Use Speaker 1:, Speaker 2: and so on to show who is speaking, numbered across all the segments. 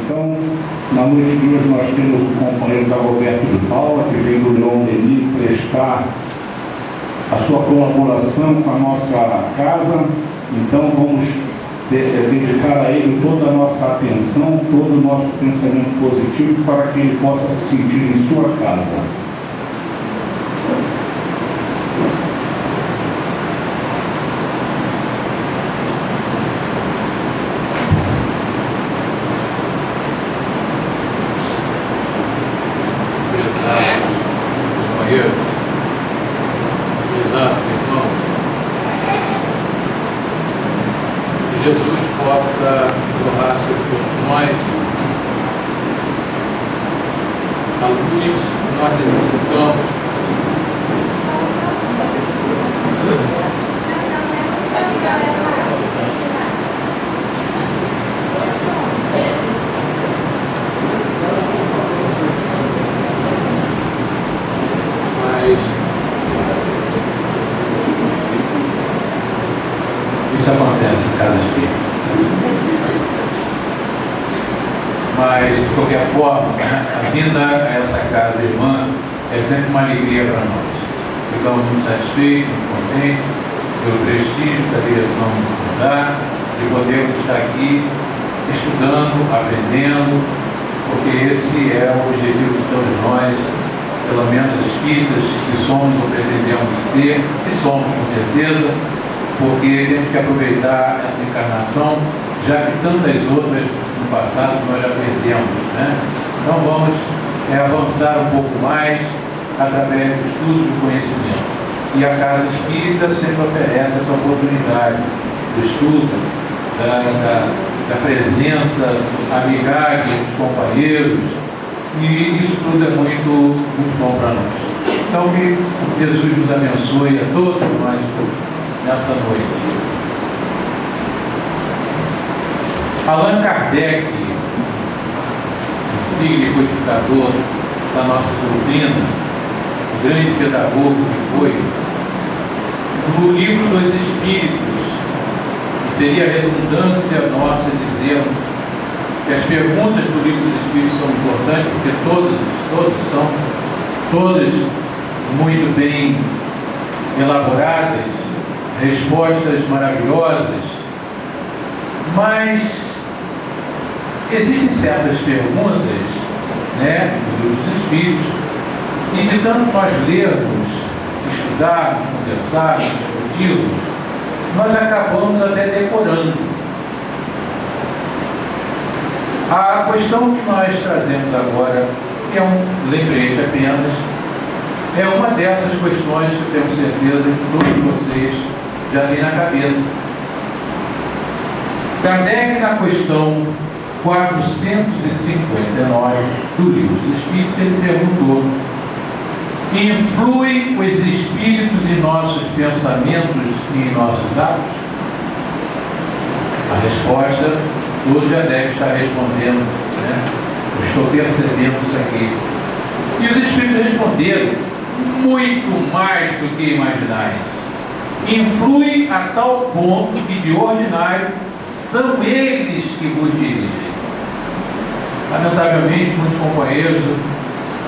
Speaker 1: Então, na noite de hoje nós temos o companheiro Dagoberto de Paula, que vem do Leão Denis prestar a sua colaboração com a nossa casa. Então vamos dedicar a ele toda a nossa atenção, todo o nosso pensamento positivo para que ele possa se sentir em sua casa.
Speaker 2: Jesus possa jorrar sobre nós a luz que nós necessitamos
Speaker 3: Isso acontece em cada espírito. Mas, de qualquer forma, a vinda a essa casa irmã é sempre uma alegria para nós. Ficamos muito satisfeitos, muito contentes pelo prestígio que a direção nos dá, de podermos estar aqui estudando, aprendendo, porque esse é o objetivo de todos nós, pelo menos espíritas que somos ou pretendemos ser, e somos com certeza, porque temos que aproveitar essa encarnação, já que tantas outras no passado nós já perdemos, né? Então vamos avançar um pouco mais através do estudo do conhecimento. E a Casa Espírita sempre oferece essa oportunidade do estudo, da presença amigável dos companheiros, e isso tudo é muito, muito bom para nós. Então que Jesus nos abençoe a todos nós nesta noite. Allan Kardec, insigne codificador da nossa doutrina, o grande pedagogo que foi, no livro dos Espíritos, seria redundância nossa dizermos que as perguntas do livro dos Espíritos são importantes, porque todas muito bem elaboradas, respostas maravilhosas, mas existem certas perguntas, né, dos Espíritos, e de tanto nós lermos, estudarmos, conversarmos, discutirmos, nós acabamos até decorando. A questão que nós trazemos agora, que é um lembrete apenas, é uma dessas questões que eu tenho certeza que todos vocês já têm na cabeça. Kardec, na questão 459 do Livro dos Espíritos, ele perguntou: influem os espíritos em nossos pensamentos e em nossos atos? A resposta, todos já devem estar respondendo, né? Eu estou percebendo isso aqui. E os espíritos responderam: muito mais do que imaginais. Influem a tal ponto que, de ordinário, são eles que vos dirigem. Lamentavelmente, muitos companheiros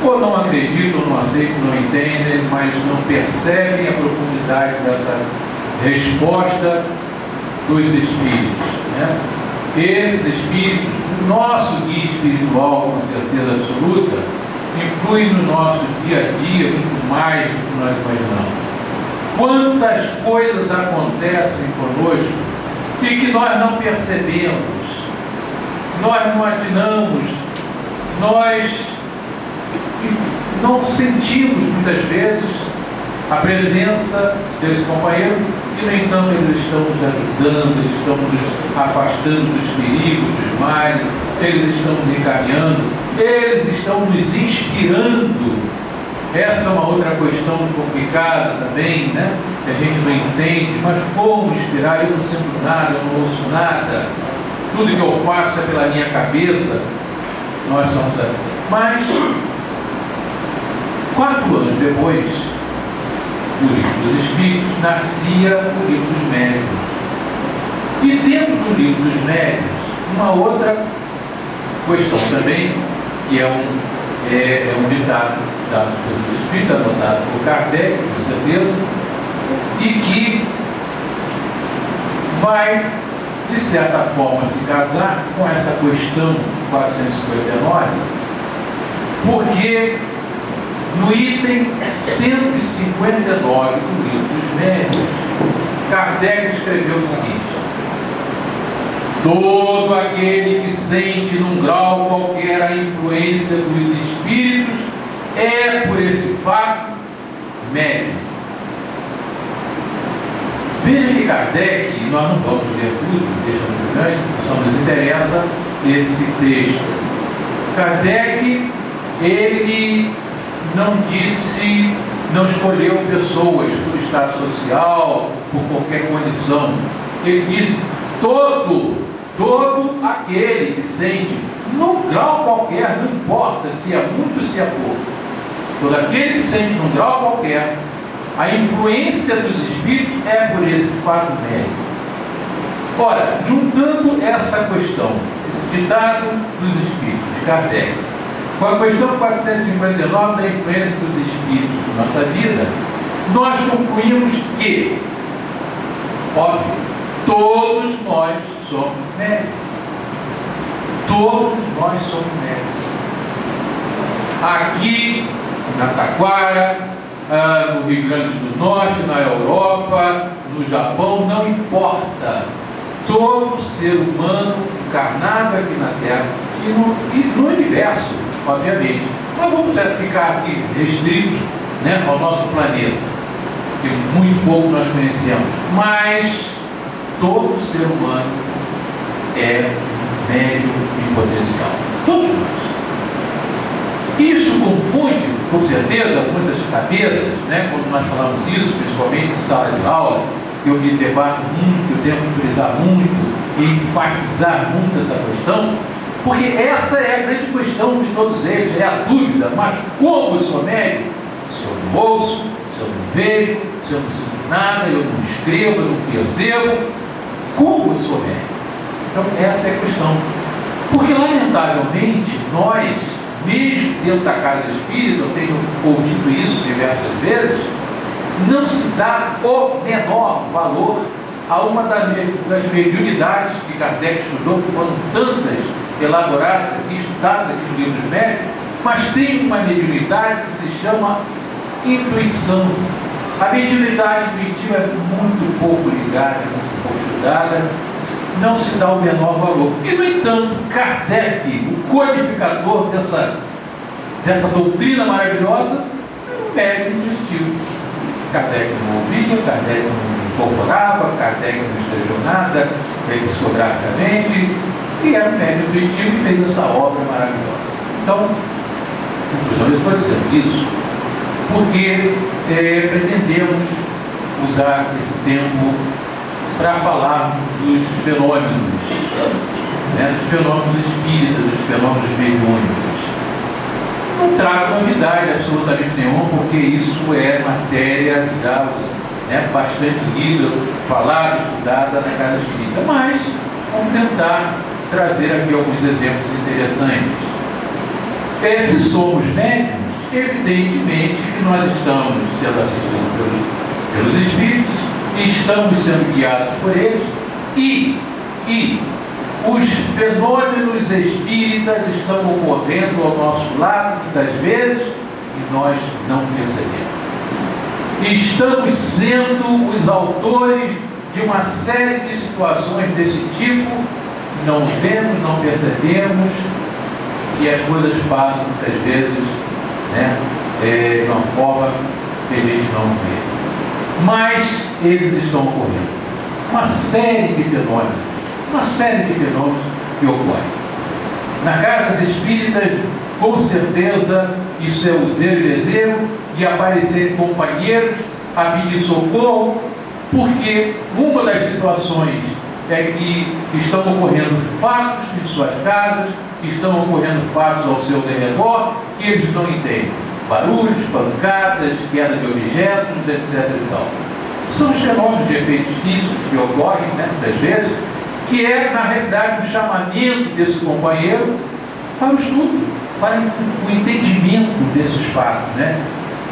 Speaker 3: ou não acreditam, não aceitam, não entendem, mas não percebem a profundidade dessa resposta dos espíritos, né? Esses espíritos, o nosso guia espiritual, com certeza absoluta, influem no nosso dia a dia muito mais do que nós imaginamos. Quantas coisas acontecem conosco e que nós não percebemos, nós não atinamos, nós não sentimos muitas vezes a presença desse companheiro, e no entanto eles estão nos ajudando, eles estão nos afastando dos perigos, dos males, eles estão nos encaminhando, eles estão nos inspirando. Essa é uma outra questão complicada também, né? Que a gente não entende, mas como inspirar? Eu não sinto nada, eu não ouço nada, tudo que eu faço é pela minha cabeça. Nós somos assim. Mas 4 anos depois do Livro dos Espíritos, nascia o Livro dos Médiuns. E dentro do Livro dos Médiuns, uma outra questão também, que é um ditado dado pelos Espíritos, adotado por Kardec, com certeza, e que vai, de certa forma, se casar com essa questão 459, porque no item 159 do Livro dos Médiuns, Kardec escreveu o seguinte: todo aquele que sente num grau qualquer a influência dos espíritos é, por esse fato, médium. Veja que Kardec, e nós não vamos ler tudo, deixa muito grande, só nos interessa esse texto. Kardec, ele não disse, não escolheu pessoas por estado social, por qualquer condição. Ele disse: todo aquele que sente, num grau qualquer, não importa se é muito ou se é pouco, todo aquele que sente num grau qualquer a influência dos espíritos é por esse fato médico. Ora, juntando essa questão, esse ditado dos espíritos de Kardec, com a questão 459 da influência dos espíritos na nossa vida, nós concluímos que, óbvio, todos nós somos médicos. Todos nós somos médicos. Aqui, na Taquara, no Rio Grande do Norte, na Europa, no Japão, não importa. Todo ser humano encarnado aqui na Terra e no universo, obviamente. Mas vamos ficar aqui restritos, né, ao nosso planeta, que muito pouco nós conhecemos. Mas todo ser humano é médium em potencial. Todos nós. Isso confunde, com certeza, muitas cabeças, né, quando nós falamos disso, principalmente em sala de aula, que eu me debato muito, eu tento frisar muito e enfatizar muito essa questão, porque essa é a grande questão de todos eles, é a dúvida: mas como eu sou médium? Se eu não ouço, se eu não vejo, se eu não sinto nada, eu não escrevo, eu não percebo, como eu sou médium? Então essa é a questão. Porque lamentavelmente nós, mesmo dentro da casa espírita, eu tenho ouvido isso diversas vezes, não se dá o menor valor a uma das mediunidades que Kardec estudou, que foram tantas elaboradas e estudadas aqui no Livro dos Médiuns, mas tem uma mediunidade que se chama intuição. A mediunidade intuitiva é muito pouco ligada, muito pouco estudada, não se dá o menor valor. E, no entanto, Kardec, o codificador dessa doutrina maravilhosa, é um médium de estilo. Kardec não ouvia, Kardec não incorporava, Kardec não escreveu nada psicograficamente, e era um médium intuitivo e fez essa obra maravilhosa. Então, eu estou dizendo isso porque pretendemos usar esse tempo para falar dos fenômenos, né, dos fenômenos espíritas, dos fenômenos mediúnicos. Não trago novidade absolutamente nenhuma, porque isso é matéria já, né, bastante lida, falada, estudada na casa espírita. Mas vamos tentar trazer aqui alguns exemplos interessantes. Se somos médiuns, evidentemente que nós estamos sendo assistidos pelos espíritos, estamos sendo guiados por eles, e os fenômenos espíritas estão ocorrendo ao nosso lado, muitas vezes, e nós não percebemos. Estamos sendo os autores de uma série de situações desse tipo, não vemos, não percebemos, e as coisas passam, muitas vezes, né, de uma forma que a gente não vê. Mas eles estão ocorrendo. Uma série de fenômenos que ocorrem. Na casa dos espíritas, com certeza, isso é o zelo e desejo de aparecerem companheiros a pedir socorro, porque uma das situações é que estão ocorrendo fatos em suas casas, estão ocorrendo fatos ao seu derredor, que eles não entendem. Barulhos, pancadas, queda de objetos, etc. e tal. São os fenômenos de efeitos físicos que ocorrem, né, muitas vezes, que é, na realidade, um chamamento desse companheiro para o estudo, para o entendimento desses fatos, né?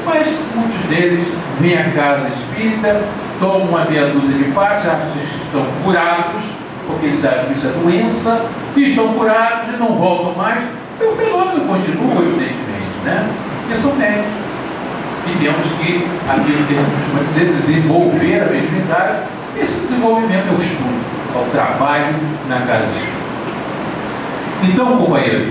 Speaker 3: Mas muitos deles vêm à casa espírita, tomam uma meia dúzia de passos, acham que estão curados, porque eles acham que isso é doença, e estão curados e não voltam mais. E o fenômeno continua, evidentemente, né? Porque são médicos. E temos que, aquilo que a gente costuma dizer, desenvolver a mediunidade. Esse desenvolvimento é o estudo, é o trabalho na casa espírita. Então, companheiros,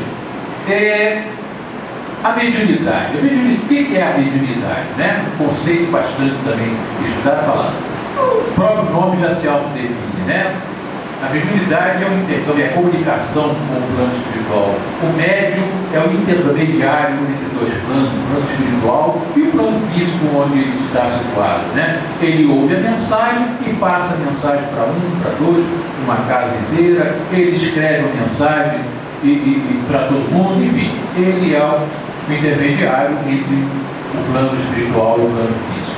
Speaker 3: a mediunidade. O que é a mediunidade? Né? Um conceito bastante também estudado, falando. O próprio nome já se autodefine, né? A mediunidade é o intercâmbio, é a comunicação com o plano espiritual. O médium é o intermediário entre dois planos, o plano espiritual e o plano físico onde ele está situado, né? Ele ouve a mensagem e passa a mensagem para um, para dois, uma casa inteira. Ele escreve a mensagem e para todo mundo, enfim. Ele é o intermediário entre o plano espiritual e o plano físico.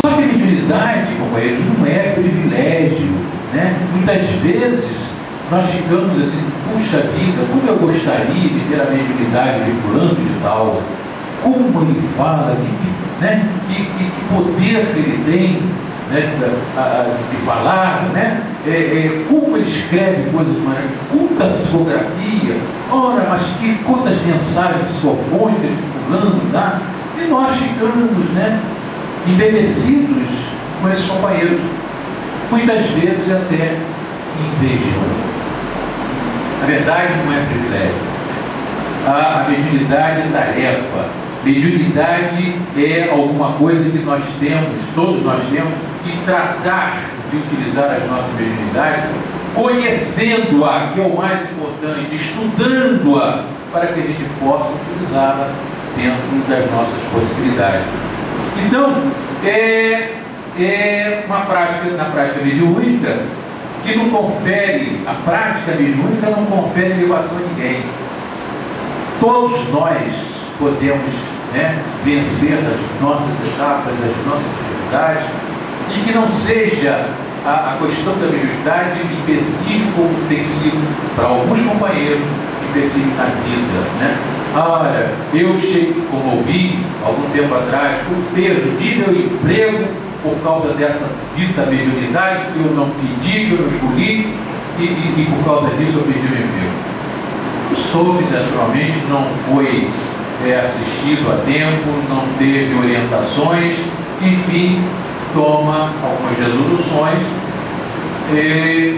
Speaker 3: Só que a mediunidade, companheiros, não é privilégio, né? Muitas vezes nós ficamos assim, puxa vida, como eu gostaria de ter a mediunidade de fulano de tal, como ele fala, né? Que poder que ele tem, né? De falar, né? Como ele escreve coisas maravilhosas, quanta psicografia, ora, mas quantas mensagens psicofônicas de fulano, tá? E nós ficamos, né? Embevecidos com esses companheiros, muitas vezes até invejam. Na verdade, não é privilégio. A mediunidade é tarefa. Mediunidade é alguma coisa que nós temos, todos nós temos, que tratar de utilizar as nossas mediunidades, conhecendo-a, que é o mais importante, estudando-a, para que a gente possa utilizá-la dentro das nossas possibilidades. Então, uma prática, na prática mediúnica, que não confere, a prática mediúnica não confere elevação a ninguém. Todos nós podemos, né, vencer as nossas etapas, as nossas dificuldades, e que não seja a questão da mediunidade empecilho, como tem sido para alguns companheiros, empecilho na vida, né? Olha, eu cheguei, como ouvi algum tempo atrás, perdi meu emprego por causa dessa dita mediunidade que eu não pedi, que eu não escolhi, e por causa disso eu perdi meu emprego. Eu soube, naturalmente, não foi assistido a tempo, não teve orientações, enfim, toma algumas resoluções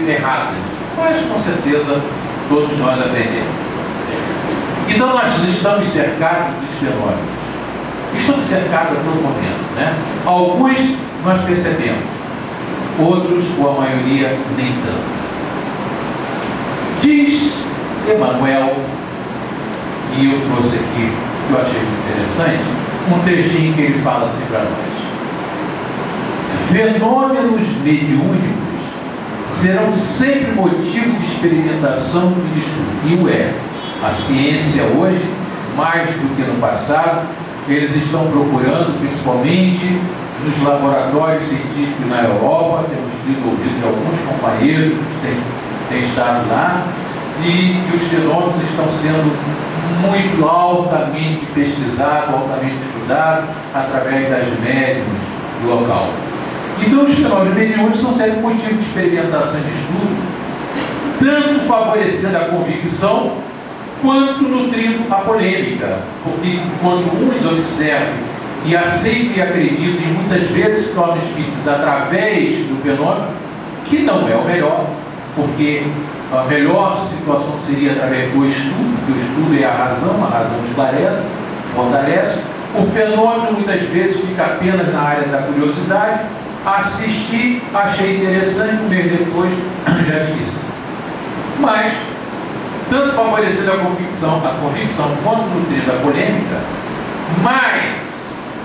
Speaker 3: erradas, mas com certeza todos nós aprendemos. Então nós estamos cercados dos fenômenos, estamos cercados a todo momento, né? Alguns nós percebemos, outros, ou a maioria, nem tanto. Diz Emmanuel, e eu trouxe aqui, que eu achei muito interessante, um trechinho que ele fala assim para nós: fenômenos mediúnicos serão sempre motivo de experimentação e de estudo. E o é. A ciência hoje, mais do que no passado, eles estão procurando, principalmente nos laboratórios científicos na Europa, temos tido ouvido de alguns companheiros que têm estado lá, e os fenômenos estão sendo muito altamente pesquisados, altamente estudados, através das médiuns do local. Então os fenômenos mediúnicos são sempre motivo de experimentação e de estudo, tanto favorecendo a convicção, quanto nutrindo a polêmica, porque quando uns observam e aceitam e acreditam, e muitas vezes tornam espíritos através do fenômeno, que não é o melhor, porque a melhor situação seria através do estudo, porque o estudo é a razão esclarece, fortalece. O fenômeno muitas vezes fica apenas na área da curiosidade, assisti, achei interessante, um mês depois já esqueci. Mas, tanto favorecendo a convicção quanto nutrindo a polêmica, mas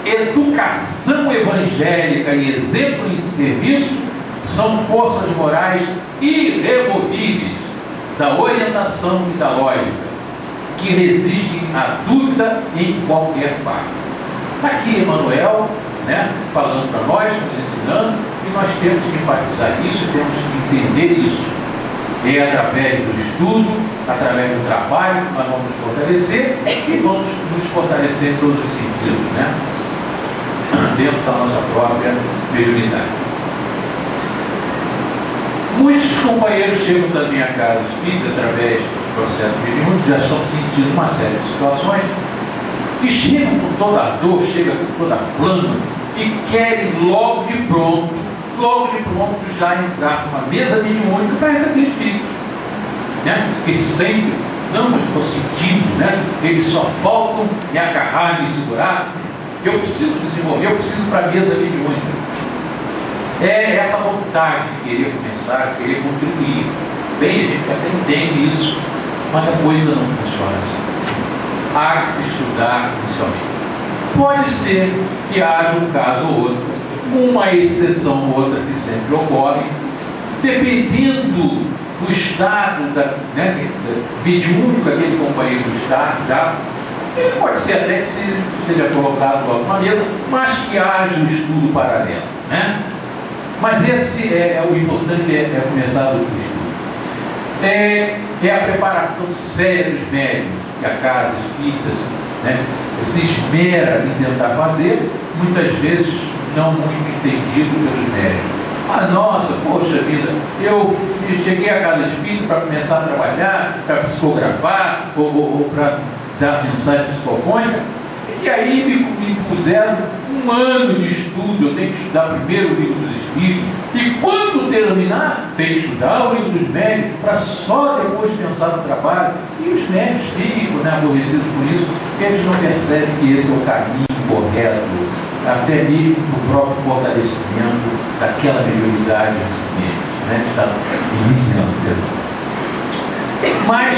Speaker 3: educação evangélica e exemplo de serviço são forças morais irremovíveis da orientação e da lógica, que resistem à dúvida em qualquer parte. Aqui Emmanuel, né, falando para nós, nos ensinando, e nós temos que enfatizar isso, temos que entender isso. É através do estudo, através do trabalho, que nós vamos nos fortalecer e vamos nos fortalecer em todos os sentidos, né? Dentro da nossa própria mediunidade. Muitos companheiros chegam da minha casa espírita através dos processos mediúnicos, já estão sentindo uma série de situações e chegam com toda a dor, chegam com toda a flama e querem logo de pronto já entrar numa mesa mediúnica para receber espírito, né? Porque sempre, não, mas estou sentindo, né? Eles só faltam me agarrar, me segurar. Eu preciso desenvolver, eu preciso para a mesa mediúnica. É essa vontade de querer começar, de querer contribuir. Bem, a gente até entende isso, mas a coisa não funciona assim. Há que se estudar inicialmente. Pode ser que haja um caso ou outro, uma exceção ou outra que sempre ocorre, dependendo do estado mediúnico daquele companheiro do estado, já, ele pode ser até que seja colocado logo na mesa, mas que haja um estudo paralelo, né? Mas esse o importante é começar do estudo. É a preparação séria dos médiuns que a casa espírita, né, se esmera em tentar fazer, muitas vezes não muito entendido pelos médiuns. Ah, nossa, poxa vida, eu cheguei à casa espírita para começar a trabalhar, para psicografar ou para dar mensagem psicofônica, e aí me puseram um ano de estudo. Eu tenho que estudar primeiro o livro dos espíritos, e quando terminar, tem que estudar o livro dos médicos, para só depois pensar no trabalho. E os médicos ficam, né, aborrecidos por isso, porque eles não percebem que esse é o caminho correto, até mesmo no próprio fortalecimento daquela mediunidade em si mesmo, né, que está iniciando. Mas,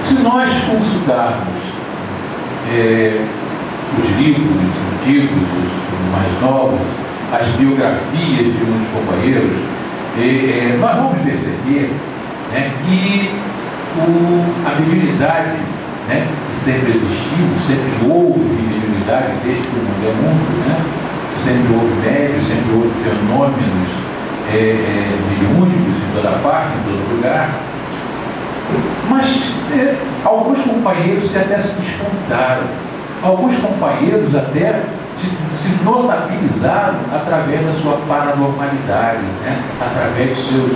Speaker 3: se nós consultarmos os livros antigos, os mais novos, as biografias de uns companheiros, nós vamos perceber, né, que a mediunidade, né, que sempre existiu, sempre houve mediunidade desde que o mundo é mundo, né, sempre houve médios, sempre houve fenômenos mediúnicos em toda parte, em todo lugar. Mas alguns companheiros que até se despontaram, alguns companheiros até se notabilizaram através da sua paranormalidade, né? Através dos seus,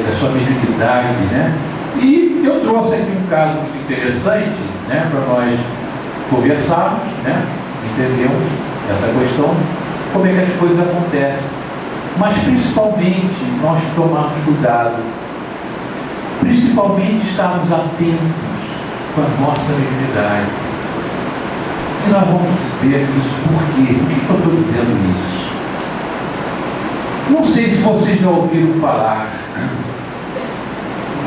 Speaker 3: da sua mediunidade, né? E eu trouxe aqui um caso muito interessante, né, para nós conversarmos, né? Entendemos essa questão, como é que as coisas acontecem, mas principalmente nós tomamos cuidado, principalmente estarmos atentos com a nossa mediunidade. E nós vamos ver isso por quê? Por que eu estou dizendo isso? Não sei se vocês já ouviram falar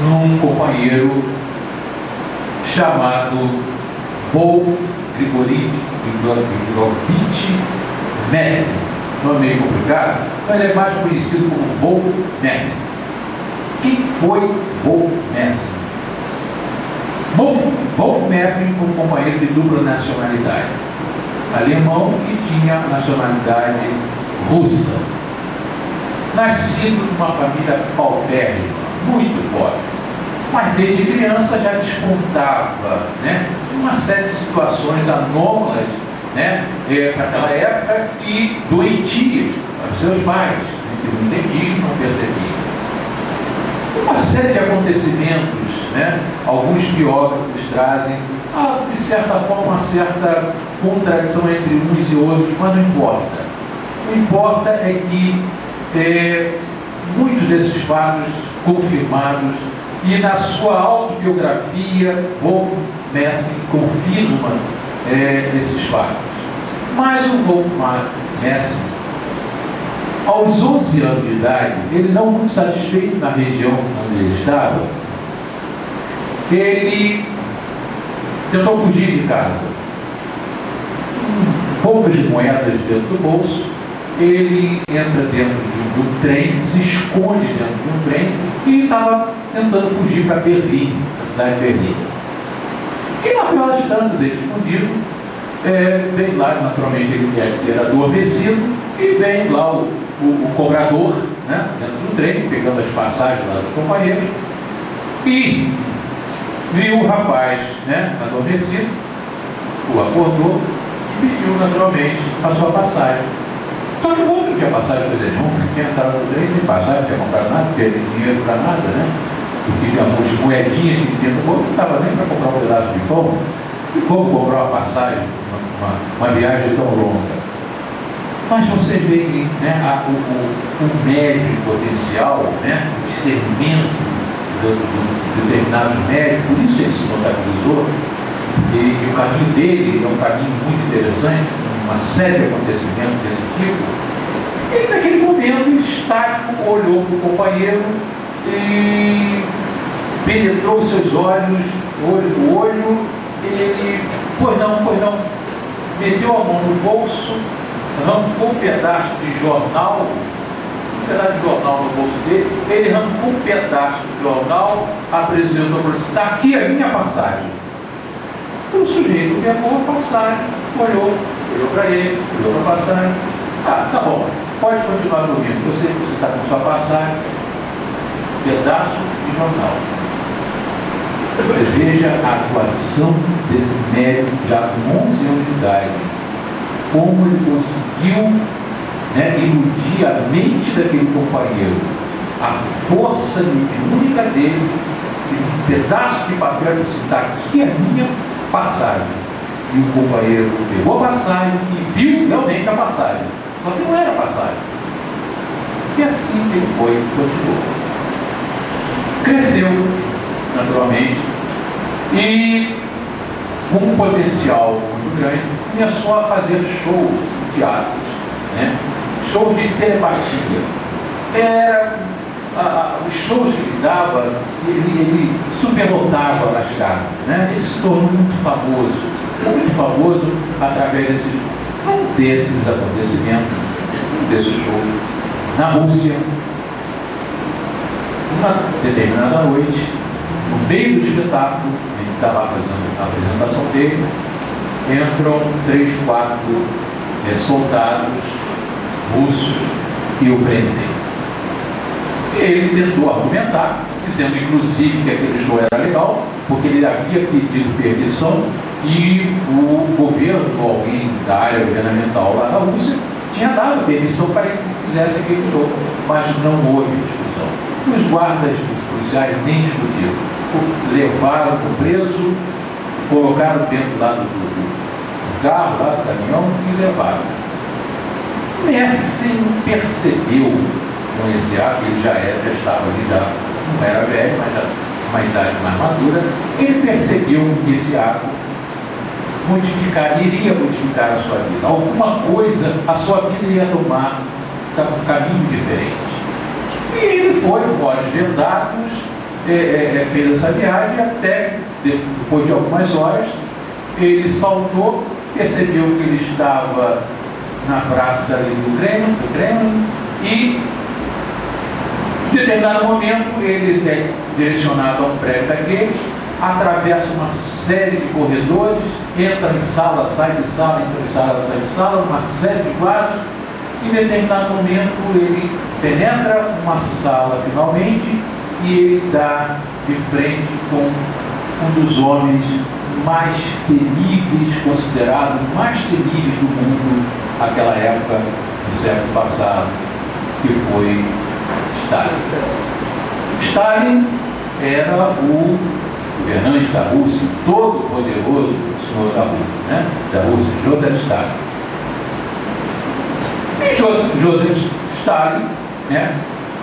Speaker 3: num companheiro chamado Wolf Grigorovitch Messing. Nome meio complicado, mas ele é mais conhecido como Wolf Messing. Quem foi Wolf Messing? Wolf Messing foi um companheiro de dupla nacionalidade, alemão e tinha nacionalidade russa. Nascido numa família paupérrima, muito pobre, mas desde criança já despontava, né, uma série de situações anômalas, né, para aquela época, e doentias para os seus pais, que não entendiam, não percebiam. Uma série de acontecimentos, né? Alguns biógrafos trazem, de certa forma, uma certa contradição entre uns e outros, mas não importa. O que importa é que muitos desses fatos confirmados, e na sua autobiografia, Wolf Messing confirma esses fatos. Mas o Wolf Messing, aos 11 anos de idade, ele não muito satisfeito na região onde ele estava, ele tentou fugir de casa. Poucas moedas dentro do bolso, ele entra dentro de um trem, se esconde dentro de um trem e estava tentando fugir para Berlim, a cidade de Berlim. E na pior estando dele escondido, vem lá, naturalmente ele era adormecido, e vem lá o cobrador, né, dentro do trem, pegando as passagens lá dos companheiros, e viu o rapaz, né, adormecido, o acordou e pediu naturalmente a sua passagem. Só que o outro não tinha passagem coisa nenhuma, tinha entrado no trem sem passagem, não tinha comprado nada, não tinha dinheiro para nada, né? Porque tinha algumas moedinhas que tinha no bolso, não estava nem para comprar um pedaço de pão. E como comprar uma passagem, uma viagem tão longa? Mas você vê que, né, o médio potencial, né, o discernimento de determinados médios, por isso ele se notabilizou, e o caminho dele é um caminho muito interessante, uma série de acontecimentos desse tipo. Ele, naquele momento, estático, olhou para o companheiro e penetrou seus olhos, olho no olho, ele, pois não, meteu a mão no bolso, arrancou um pedaço de jornal, no bolso dele, ele arrancou um pedaço de jornal, apresentou para você, está aqui a minha passagem. O sujeito pegou a passagem, olhou para ele, olhou para a passagem. Tá bom, pode continuar dormindo. Você está com sua passagem, pedaço de jornal. Você veja a atuação desse médico já com 11 anos de idade. Como ele conseguiu, né, iludir a mente daquele companheiro. A força única dele, um pedaço de papel que está aqui a minha passagem. E o companheiro pegou a passagem e viu realmente a passagem. Só que não era passagem. E assim ele foi e continuou. Cresceu, naturalmente, e com um potencial muito grande, começou a fazer shows de teatros, né? Shows de telepatia. Os shows que ele dava, ele superlotava as casas, né? Ele se tornou muito famoso através desses acontecimentos, desses shows. Na Rússia, uma determinada noite, no meio do espetáculo, ele está lá fazendo a apresentação dele, entram 3, 4 soldados russos e o prendem. Ele tentou argumentar, dizendo inclusive que aquele show era legal, porque ele havia pedido permissão e o governo, alguém da área governamental lá na Rússia, tinha dado permissão para que fizesse aquele show, mas não houve discussão. Os guardas, os policiais nem discutiram, levaram o preso, colocaram dentro lá do carro, lá do caminhão e levaram. Messing percebeu com esse ato, ele já estava ali, já não era velho, mas já uma idade mais madura, ele percebeu que esse ato iria modificar a sua vida. Alguma coisa, a sua vida ia tomar um caminho diferente. E ele foi, pós-vendados, fez essa viagem, até depois de algumas horas, ele saltou, percebeu que ele estava na praça ali do Kremlin, e em determinado momento ele é direcionado a um prédio daquele, atravessa uma série de corredores, entra em sala, sai de sala, entra em sala, sai de sala, uma série de quartos. Em determinado momento ele penetra uma sala finalmente e ele dá de frente com um dos homens mais temíveis, considerados mais temíveis do mundo naquela época do século passado, que foi Stalin. Stalin era o governante da Rússia, todo poderoso senhor da Rússia, né? Da Rússia, Joseph Stalin. E Joseph Stalin, né,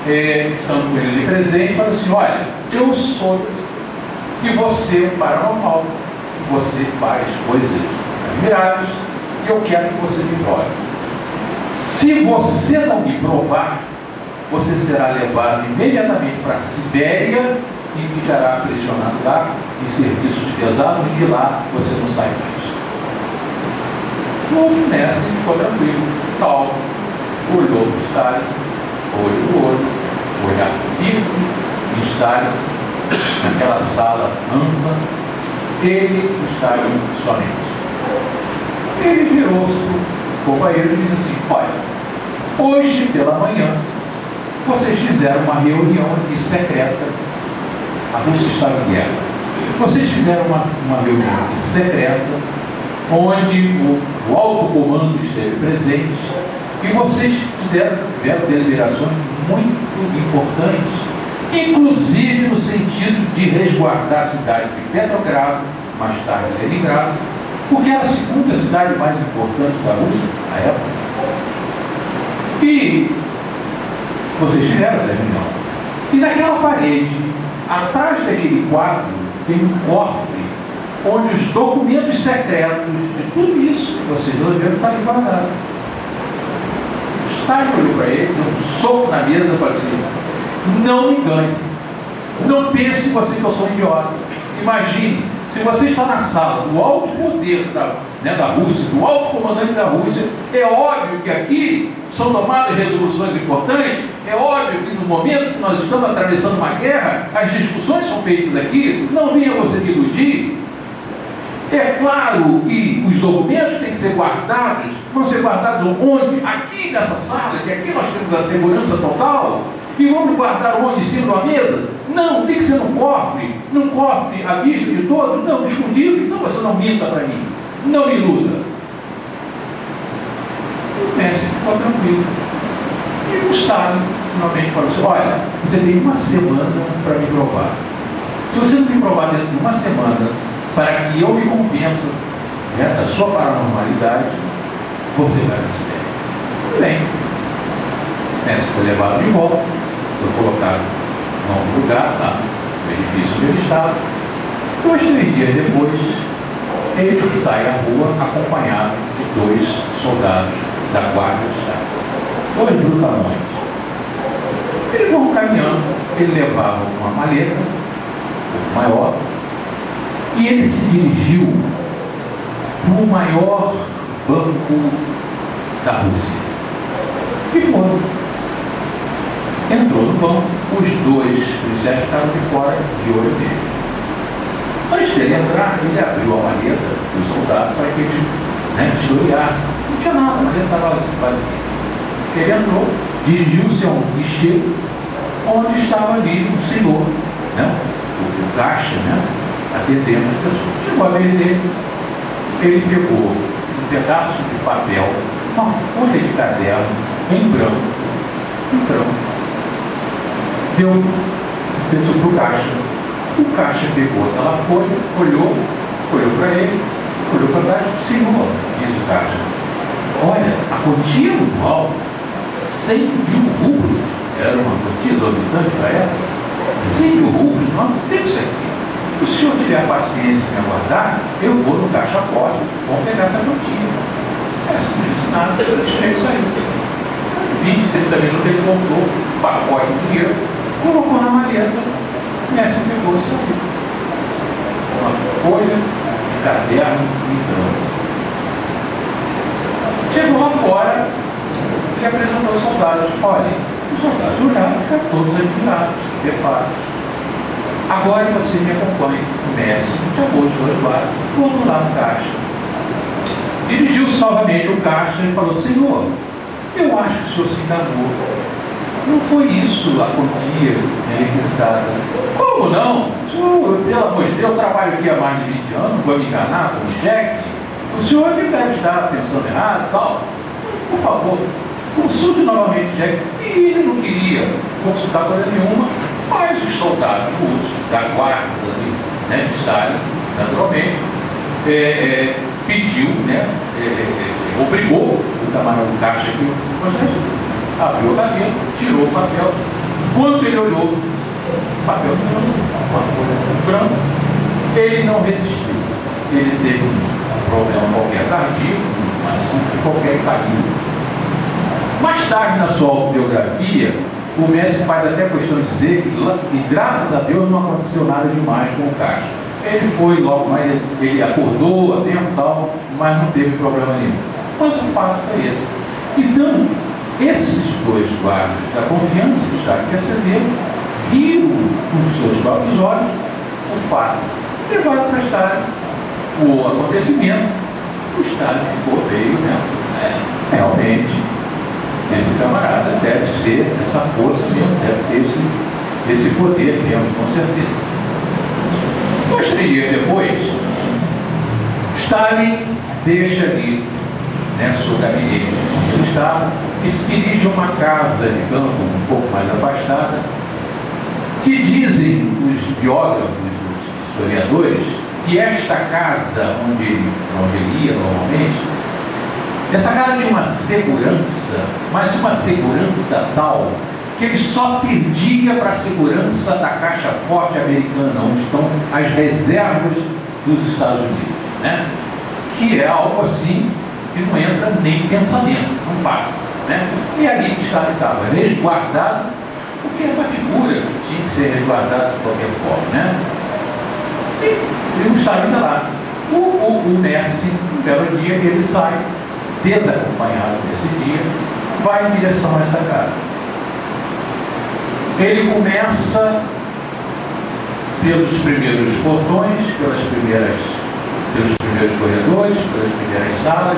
Speaker 3: estando com ele de presente, falou assim: olha, eu sou e você é um paranormal, você faz coisas admiráveis e eu quero que você me prove. Se você não me provar, você será levado imediatamente para a Sibéria e ficará aprisionado lá em serviços pesados, e lá você não sai mais. O Messi ficou tranquilo, tal, olhou para o Stalin, olho no olho, olhar firme em Stalin, naquela sala ampla, ele e o Stalin somente. Ele virou-se para o companheiro e disse assim: olha, hoje pela manhã vocês fizeram uma reunião aqui secreta. A Rússia estava em guerra. Vocês fizeram uma reunião aqui secreta, onde o alto comando esteve presente, e vocês tiveram deliberações muito importantes, inclusive no sentido de resguardar a cidade de Petrogrado, mais tarde Leningrado, porque era a segunda cidade mais importante da Rússia na época. E vocês tiveram essa reunião. E naquela parede, atrás daquele quadro, tem um cofre onde os documentos secretos de tudo isso que vocês ouviram estão guardados. Stalin olhou para ele, deu um soco na mesa e falou assim: não me ganhe. Não pense você que eu sou um idiota. Imagine, se você está na sala do alto poder da Rússia, do alto comandante da Rússia, é óbvio que aqui são tomadas resoluções importantes, é óbvio que no momento que nós estamos atravessando uma guerra, as discussões são feitas aqui, não venha você me iludir. É claro que os documentos têm que ser guardados, vão ser guardados onde? Aqui nessa sala, que aqui nós temos a segurança total, e vamos guardar onde? Em cima da mesa? Não, tem que ser num cofre à vista de todos, não, escondido, então você não minta para mim, não me iluda. O mestre ficou tranquilo. E o Estado finalmente falou assim: olha, você tem uma semana para me provar. Se você não me provar dentro de uma semana, para que eu me convença da sua paranormalidade, você vai receber. Tudo bem. O mestre foi levado de volta, foi colocado em algum lugar, tá? No edifício onde ele estava. 2, 3 dias depois, ele sai à rua acompanhado de 2 soldados da Guarda do Estado. 2 brutanões. Eles vão caminhando, ele levava uma maleta, um pouco maior, e ele se dirigiu para o maior banco da Rússia. E foi. Entrou no banco, os 2 policiais estavam de fora, de olho nele. Antes dele entrar, ele abriu a maleta dos soldados para que ele historiasse. Não tinha nada, a maleta estava vazia. Ele entrou, dirigiu-se a um guichê, onde estava ali um senhor, o caixa, atendendo as pessoas. Chegou a vez dele, ele pegou um pedaço de papel, uma folha de caderno em branco, deu para o caixa. O caixa pegou aquela folha, olhou para ele, olhou para trás: senhor, disse o caixa, olha, a quantia anual, 100 mil rublos, era uma quantia exorbitante para ela, 100 mil rublos, nós temos isso aqui. Se o senhor tiver paciência em me aguardar, eu vou no caixa forte, vamos pegar essa quantia. Não disse nada, deixei isso aí. 20, 30 minutos ele voltou, pacote de dinheiro, colocou na maleta, o mestre pegou isso aí. Uma folha de caderno em branco. Chegou lá fora e apresentou aos soldados. Olha, os soldados olharam, ficaram todos admirados, estupefatos. Agora você me acompanha. O mestre chamou os 2 lados, voltou lá no caixa. Dirigiu-se novamente ao caixa e falou: senhor, eu acho que o senhor se enganou. Não foi isso a quantia requisitada. Como não? Senhor, pelo amor de Deus, eu trabalho aqui há mais de 20 anos, não vou me enganar com um cheque. O senhor me deve estar pensando errado e tal. Por favor, consulte novamente o cheque. E ele não queria consultar coisa nenhuma, mas os soldados russos da guarda de Stalin, naturalmente, pediu, obrigou o camarão do caixa aqui, abriu o gaveta, tirou o papel. Quando ele olhou, o papel uma folha branca, ele não resistiu. Ele teve um problema qualquer cardíaco, assim, qualquer caiu. Mais tarde, na sua autobiografia, o mestre faz até questão de dizer que graças a Deus não aconteceu nada demais com o caixa. Ele foi logo mais, ele acordou a tempo e tal, mas não teve problema nenhum. Mas o fato é esse. Então, esses 2 guardas da confiança que está aqui perceberam, viram com os seus próprios olhos o fato, levaram para Stalin o acontecimento. O Stalin ficou veio, realmente esse camarada deve ser essa força mesmo, deve ter esse poder mesmo, com certeza. 2, 3 dias depois, Stalin deixa ali, né, seu gabinete onde ele estava, e se dirige a uma casa de campo um pouco mais afastada, que dizem os biógrafos, os historiadores, que esta casa onde ele ia normalmente, essa casa tinha uma segurança, mas uma segurança tal que ele só perdia para a segurança da Caixa Forte americana, onde estão as reservas dos Estados Unidos, né? Que é algo assim que não entra nem pensamento, não passa, né? E ali estava resguardado, porque é uma figura que tinha que ser resguardada de qualquer forma, né? E não estava ainda lá. O Messi, um belo dia, ele sai desacompanhado nesse dia, vai em direção a essa casa. Ele começa pelos primeiros portões, pelos primeiros corredores, pelas primeiras salas,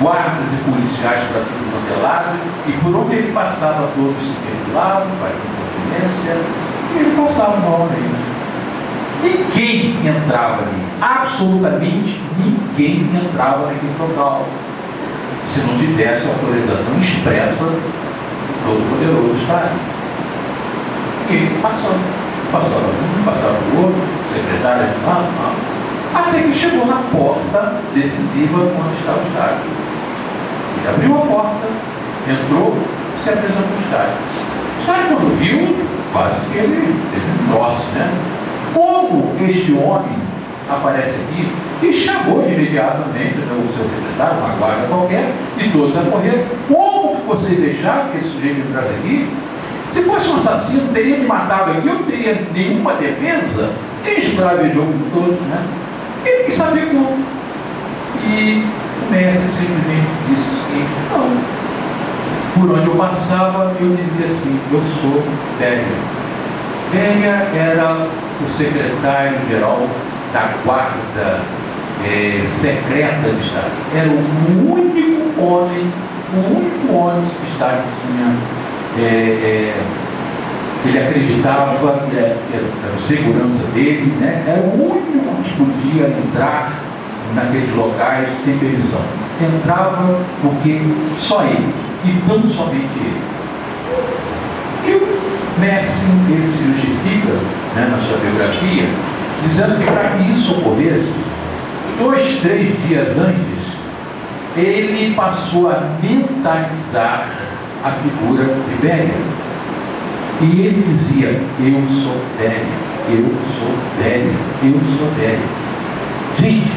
Speaker 3: guardas e policiais para tudo quanto é lado, e por onde ele passava todos se perfilavam, fazendo confidência, e ele passava normalmente. Ninguém entrava ali, absolutamente ninguém entrava naquele local, se não tivesse a autorização expressa do Todo-Poderoso Stalin. E ele passava um, passava o outro, secretário de lá, até que chegou na porta decisiva onde estava o Stalin. Ele abriu a porta, entrou, se apresentou o Stalin. O Stalin, quando viu, quase que ele teve um troço, né? Como este homem aparece aqui e chamou imediatamente o seu secretário, uma guarda qualquer, e todos a correr. Como que vocês deixaram que esse sujeito entrasse aqui? Se fosse um assassino, teria me matado aqui, eu não teria nenhuma defesa. Ele esbravejou com todos, né? Ele quis saber como. E o mestre simplesmente disse o seguinte: não. Por onde eu passava, eu dizia assim: eu sou Beria. Beria era o secretário-geral da guarda secreta de Stalin. Era o único homem que Stalin tinha. Ele acreditava que era a segurança dele, né? Era o único que podia entrar naqueles locais sem permissão. Entrava porque só ele, e tão somente ele. E o Messi, ele se justifica, né, na sua biografia, dizendo que para que isso ocorresse, 2, 3 dias antes, ele passou a mentalizar a figura de Beria. E ele dizia: eu sou Beria, eu sou Beria, eu sou Beria. Gente,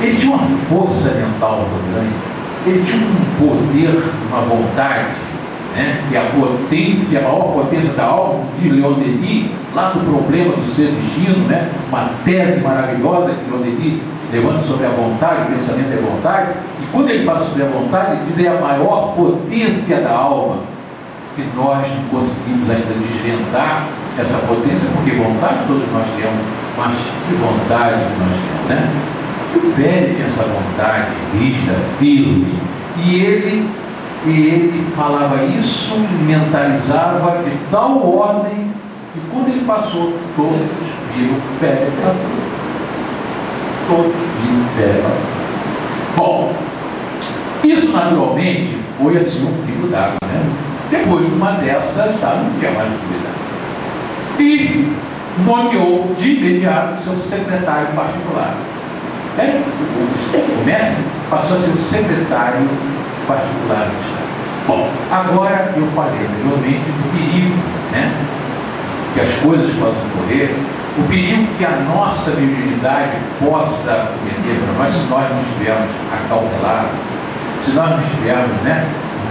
Speaker 3: ele tinha uma força mental muito grande, ele tinha um poder, uma vontade, né? E a potência, a maior potência da alma de Leon Denis, lá do problema do ser destino, né? Uma tese maravilhosa que Leon Denis levanta sobre a vontade, o pensamento é vontade, e quando ele fala sobre a vontade, ele diz que é a maior potência da alma, que nós não conseguimos ainda desvendar essa potência, porque vontade todos nós temos, mas que vontade nós temos, né? E o Beria tinha essa vontade rígida, firme, e ele falava isso, mentalizava de tal ordem, que quando ele passou, todos viram o Beria passando. Todos viram o Beria passando. Bom, isso naturalmente foi assim um fio d'água, né? Depois de uma dessas, não tinha mais dúvida. E nomeou de imediato seu secretário particular. O Messi passou a ser o secretário particular do Estado. Bom, agora eu falei anteriormente do perigo, né? Que as coisas possam ocorrer, o perigo que a nossa virginidade possa cometer para nós, se nós não estivermos acautelados, se nós não estivermos, né,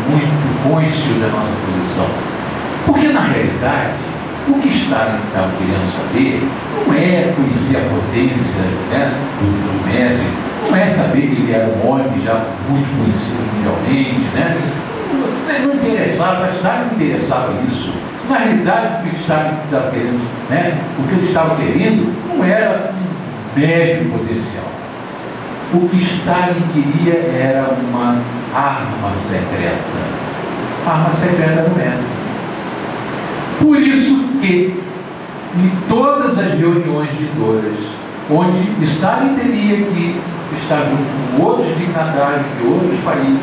Speaker 3: muito conscientes da nossa posição. Porque na realidade, o que Stalin estava querendo saber não é conhecer a potência, né, do Messi, não é saber que ele era um homem já muito conhecido mundialmente, né? Não interessava, Stalin não interessava isso. Na realidade, o que Stalin estava querendo, né, o que ele estava querendo não era um médio potencial. O que Stalin queria era uma arma secreta. arma secreta do mestre. Por isso que, em todas as reuniões de dores, onde Stalin teria que estar junto com outros dignatários de outros países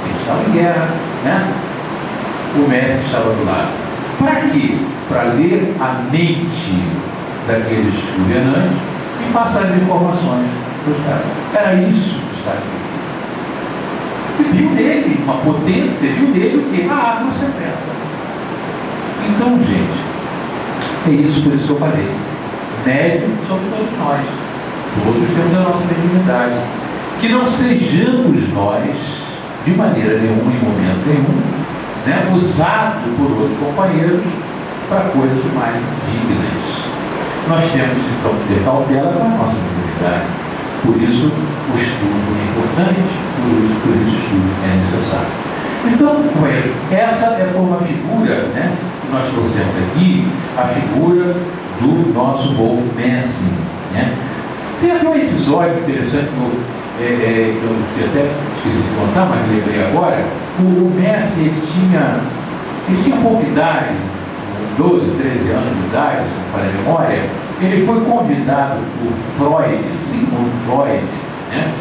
Speaker 3: que estavam em guerra, né? O mestre estava do lado. Para quê? Para ler a mente daqueles governantes e passar as informações para os caras. Era isso que Stalin queria. E viu nele uma potência, viu nele o quê? A arma secreta. Então, gente, é isso, por isso que eu falei. Médium somos todos nós. Todos temos a nossa mediunidade. Que não sejamos nós, de maneira nenhuma, em momento nenhum, né, usado por outros companheiros para coisas mais dignas. Nós temos, então, que ter cautela com a nossa mediunidade. Por isso, o estudo é importante, por isso o estudo é necessário. Então, essa foi uma figura, né, que nós trouxemos aqui, a figura do nosso Wolf Mensing, né? Tem até um episódio interessante que eu até esqueci de contar, mas lembrei agora. O Mensing ele tinha pouca idade, 12, 13 anos de idade, para a memória. Ele foi convidado por Freud, Sigmund Freud, né,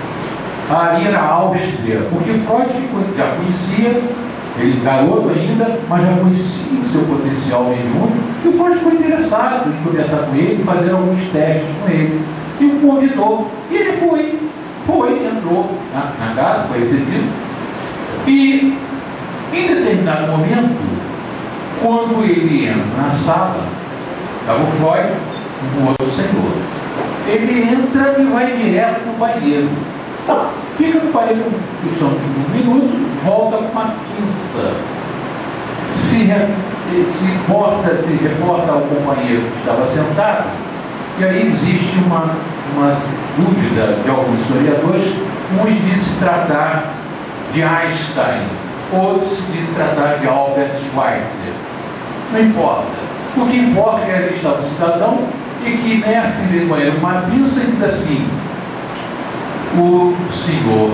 Speaker 3: a ir à Áustria, porque Freud já conhecia, ele garoto ainda, mas já conhecia o seu potencial mediúnico, e o Freud ficou interessado em conversar com ele, fazer alguns testes com ele, e o convidou, e ele entrou na casa, foi recebido, e em determinado momento, quando ele entra na sala, estava o Freud, um outro senhor, ele entra e vai direto no banheiro. Fica no banheiro questão de um minuto, volta com uma pinça, se reporta ao companheiro que estava sentado, e aí existe uma dúvida de alguns historiadores, uns dizem se tratar de Einstein, outros dizem tratar de Albert Schweitzer. Não importa. O que importa é que ali estava o cidadão e que nessa banheiro uma pinça e diz assim: o senhor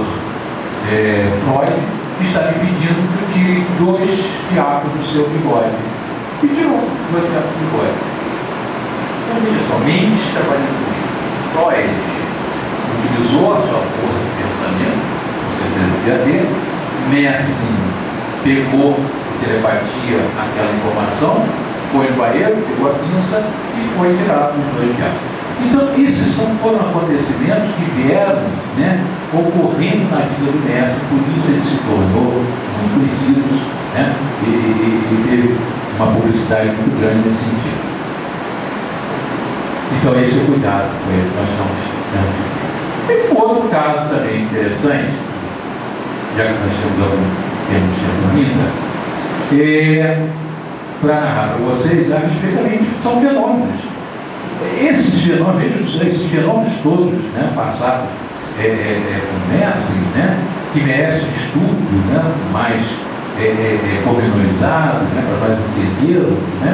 Speaker 3: Freud está me pedindo que eu tire 2 fiapos do seu bigode. E tirou 2 fiapos do bigode. Então, veja só, Mendes trabalhando com isso. Freud utilizou a sua força de pensamento, com certeza devia ter. Mensing pegou por telepatia aquela informação, foi no banheiro, pegou a pinça e foi tirar os 2 fiapos. Então, esses foram acontecimentos que vieram, né, ocorrendo na vida do mestre, por isso ele se tornou muito conhecido, né, e teve uma publicidade muito grande nesse sentido. Então, esse é o cuidado com ele que nós estamos tendo. E um outro caso também interessante, já que nós temos tempo ainda, para narrar para vocês a respeito são fenômenos. Esses fenômenos todos, né, passados com Mensing, né, que merecem estudo, né, mais pormenorizado, né, para nós entendermos, né,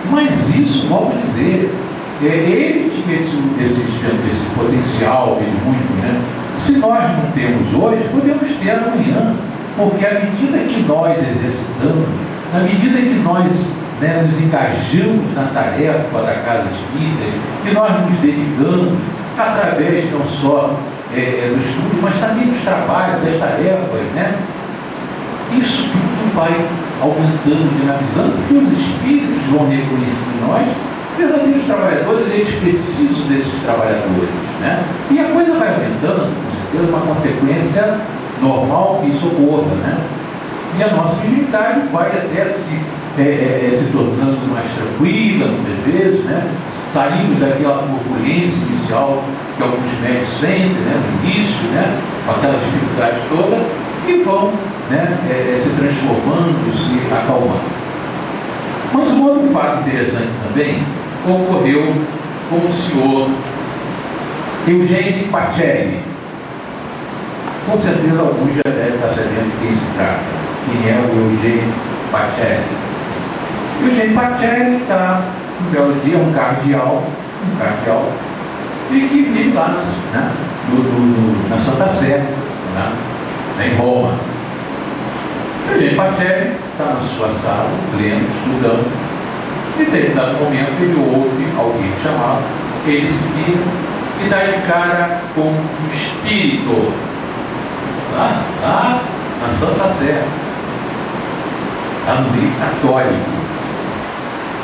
Speaker 3: mas isso, volto a dizer, ele tinha esse potencial mediúnico, né? Se nós não temos hoje, podemos ter amanhã, porque à medida que nós exercitamos, na medida que nós, né, nos engajamos na tarefa da casa espírita, que nós nos dedicamos através não só do estudo, mas também dos trabalhos, das tarefas, né? Isso tudo vai aumentando, dinamizando, porque os espíritos vão reconhecer em nós verdadeiros trabalhadores, eles precisam desses trabalhadores, né? E a coisa vai aumentando, com certeza, uma consequência normal que isso ocorra, né? E a nossa mediunidade vai até se tornando mais tranquila, muitas vezes, né? Saindo daquela turbulência inicial que alguns médicos sentem, né, no início, né, com aquela dificuldade toda, e vão, né, se transformando, se acalmando. Mas um outro fato interessante também ocorreu com o senhor Eugênio Pacelli. Com certeza alguns já devem estar sabendo de quem se trata. Quem é o Eugênio Pacelli? Eugênio Pacelli está, um belo dia, um cardeal, e que vive lá, né, na Santa Sé, né, em Roma. Eugênio Pacelli está na sua sala, lendo, estudando. Em determinado momento ele ouve alguém chamar, ele se vira e dá de cara com um espírito lá na Santa Sé, está no meio católico,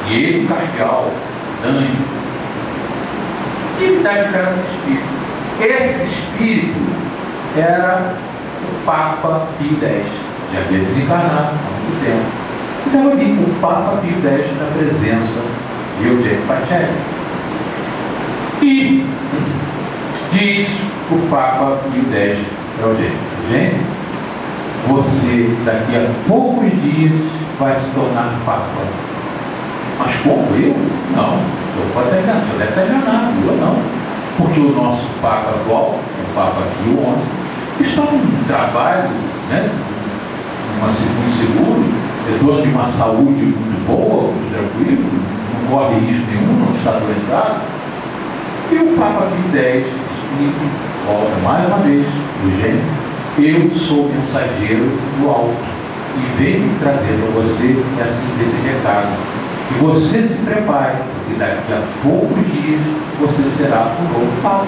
Speaker 3: e ele, cardeal, Dani, e ele dá de cara com o espírito. Esse espírito era o Papa Pio X, já havia desencarnado há muito tempo. Então ali o Papa Pio X na presença de Eugênio Pacelli. E diz o Papa Pio X para Eugênio: Eugênio, você daqui a poucos dias vai se tornar Papa. Mas como eu? Não, o senhor pode estar enganado, o senhor deve estar enganado, eu não. Porque o nosso Papa atual, o Papa Pio XI, está num trabalho, né, muito seguro, é dono de uma saúde muito boa, muito tranquilo, não corre risco nenhum, não está doentado. E o Papa Pio X explica, volta mais uma vez, Eugênio, eu sou mensageiro do alto e venho trazer para você esse recado. E você se prepare, porque daqui a poucos dias você será o novo Papa.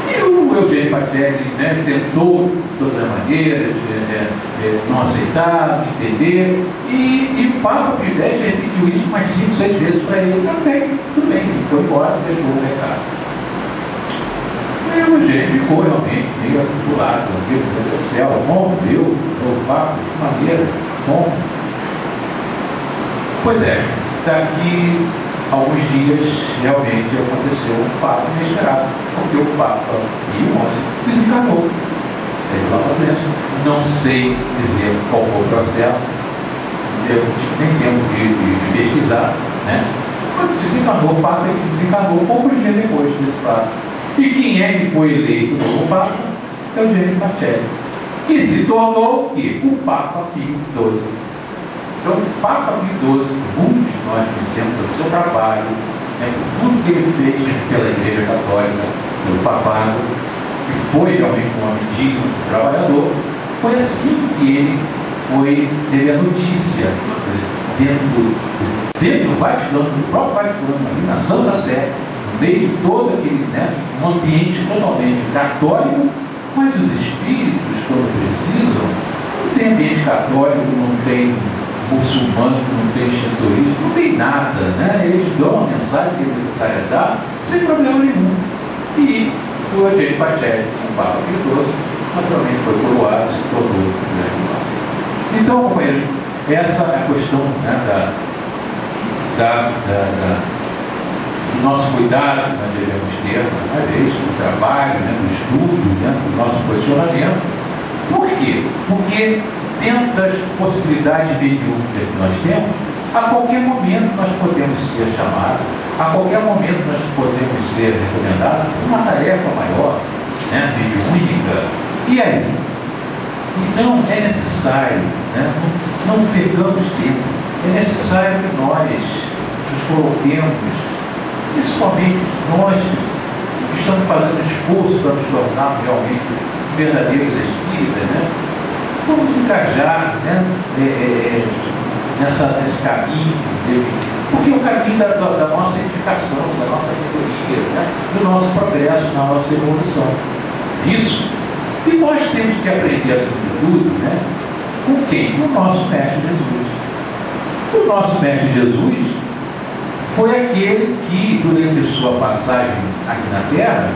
Speaker 3: E o Eugênio Pacelli, né, tentou de todas as maneiras não aceitar, entender, e o Papa Pio X repetiu isso umas 5, 6 vezes para ele. Também, tudo bem, ele foi embora, deixou o recado. E o Eugênio ficou realmente meio atribulado, meu Deus do céu, como Deus, o Papa, de maneira, como? Pois é, daqui a alguns dias realmente aconteceu um fato inesperado, porque o Papa Pio XI desencarnou. Ele lá na doença. Não sei dizer qual foi o processo, eu não tive nem tempo de pesquisar, né? Mas desencarnou, o fato é que desencarnou poucos dias depois desse fato. E quem é que foi eleito como Papa? Eugênio Pacelli, que se tornou o Papa Pio XII. Então, o Papa Pio XII, muitos de nós conhecemos pelo seu trabalho, né, por tudo que ele fez pela Igreja Católica, pelo papado, que foi realmente um homem digno, trabalhador. Foi assim que ele teve a notícia dentro do Vaticano, do próprio Vaticano, ali na Santa Sé, no meio de todo aquele, né, um ambiente totalmente católico, mas os espíritos, quando precisam, não tem ambiente católico, não tem muçulmano, não tem shintoísmo, não tem nada, né? Eles dão a mensagem que é necessária dar sem problema nenhum. E o Eugênio Pacelli, o Papa Pio XII, naturalmente foi coroado, se tornou grande Papa. Então, companheiros, essa é a questão, né, do nosso cuidado que nós devemos ter, uma vez, do trabalho, né, do estudo, né, do nosso posicionamento. Por quê? Porque dentro das possibilidades mediúnicas que nós temos, a qualquer momento nós podemos ser chamados, a qualquer momento nós podemos ser recomendados por uma tarefa maior, né, mediúnica. E aí? Então é necessário, né, não percamos tempo, é necessário que nós nos coloquemos, principalmente nós que estamos fazendo esforço para nos tornar realmente verdadeiros espíritas, né? Vamos engajar, né, nesse caminho, porque é o caminho da nossa edificação, da nossa melhoria, né, do nossa progresso, da nossa evolução. Isso. E nós temos que aprender essa virtude, né, com quem? Com o nosso Mestre Jesus. O nosso Mestre Jesus foi aquele que, durante sua passagem aqui na Terra,